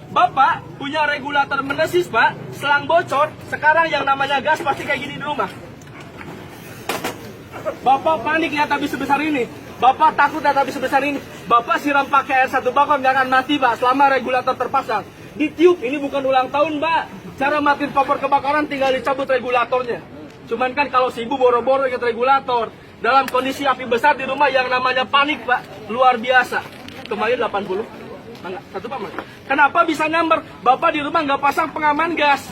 Bapak punya regulator menesis, Pak, selang bocor, sekarang yang namanya gas pasti kayak gini di rumah. Bapak panik lihat habis sebesar ini. Bapak takut lihat habis sebesar ini. Bapak siram pakai air 1 bakar nggak akan mati, Pak, selama regulator terpasang. Ditiup, ini bukan ulang tahun, Mbak. Cara matiin kompor kebakaran tinggal dicabut regulatornya. Cuman kan kalau si ibu boro-boro ingat regulator, dalam kondisi api besar di rumah yang namanya panik, Pak, luar biasa. Kemarin 80. Enggak, satu Pak. Kenapa bisa nyamber? Bapak di rumah nggak pasang pengaman gas,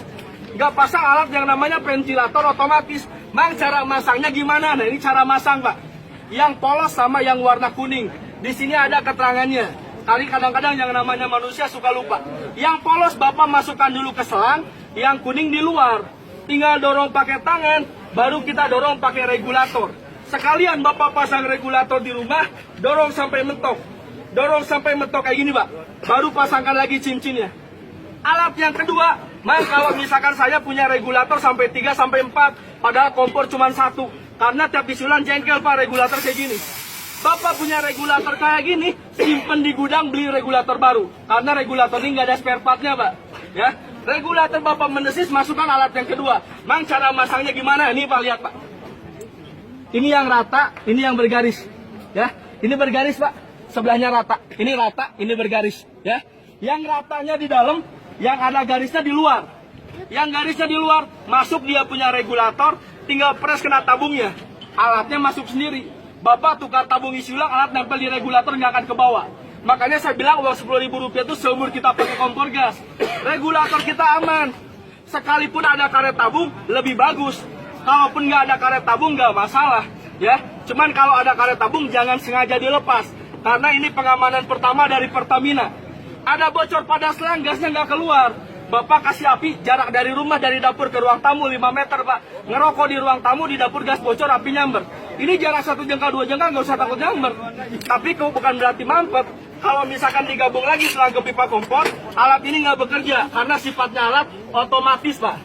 nggak pasang alat yang namanya ventilator otomatis. Mang, cara masangnya gimana? Nah, ini cara masang, Pak. Yang polos sama yang warna kuning. Di sini ada keterangannya. Kali kadang-kadang yang namanya manusia suka lupa. Yang polos Bapak masukkan dulu ke selang, yang kuning di luar. Tinggal dorong pakai tangan, baru kita dorong pakai regulator. Sekalian Bapak pasang regulator di rumah, dorong sampai mentok. Dorong sampai mentok kayak gini, Pak. Baru pasangkan lagi cincinnya. Alat yang kedua, Mang, kalau misalkan saya punya regulator sampai 3 sampai 4, padahal kompor cuma 1. Karena tiap bisulan jengkel, Pak, regulator kayak gini. Bapak punya regulator kayak gini, simpen di gudang, beli regulator baru. Karena regulator ini nggak ada spare partnya, Pak. Ya, regulator Bapak menesis, masukkan alat yang kedua. Mang, cara masangnya gimana? Ini, Pak, lihat, Pak. Ini yang rata, ini yang bergaris. Ya, ini bergaris, Pak. Sebelahnya rata, ini bergaris, ya. Yang ratanya di dalam, yang ada garisnya di luar. Yang garisnya di luar, masuk dia punya regulator, tinggal press kena tabungnya. Alatnya masuk sendiri. Bapak tukar tabung isi ulang, alat nempel di regulator nggak akan ke bawah. Makanya saya bilang uang Rp10.000 itu seumur kita pakai kompor gas. Regulator kita aman. Sekalipun ada karet tabung, lebih bagus. Kalaupun nggak ada karet tabung, nggak masalah, ya. Cuman kalau ada karet tabung, jangan sengaja dilepas. Karena ini pengamanan pertama dari Pertamina. Ada bocor pada selang, gasnya nggak keluar. Bapak kasih api, jarak dari rumah, dari dapur ke ruang tamu 5 meter, Pak. Ngerokok di ruang tamu, di dapur gas bocor, api nyamber. Ini jarak 1 jengkal, 2 jengkal, nggak usah takut nyamber. Tapi bukan berarti mampet. Kalau misalkan digabung lagi selang ke pipa kompor, alat ini nggak bekerja. Karena sifatnya alat otomatis, Pak.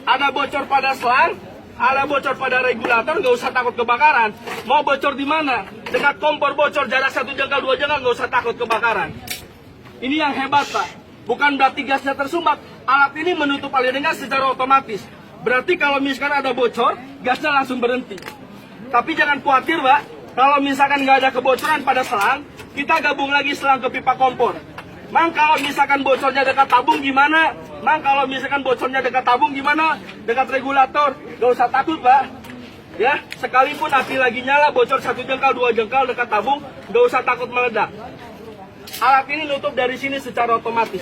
Ada bocor pada selang, ada bocor pada regulator, nggak usah takut kebakaran. Mau bocor di mana? Dekat kompor bocor, jarak 1 jengkal, 2 jengkal, nggak usah takut kebakaran. Ini yang hebat, Pak. Bukan berarti gasnya tersumbat. Alat ini menutup aliran gas secara otomatis. Berarti kalau misalkan ada bocor, gasnya langsung berhenti. Tapi jangan khawatir, Pak. Kalau misalkan nggak ada kebocoran pada selang, kita gabung lagi selang ke pipa kompor. Mang, kalau misalkan bocornya dekat tabung gimana? Mang, kalau misalkan bocornya dekat tabung gimana? Dekat regulator, nggak usah takut, Pak. Ya, sekalipun api lagi nyala, bocor 1 jengkal, 2 jengkal dekat tabung, nggak usah takut meledak. Alat ini nutup dari sini secara otomatis.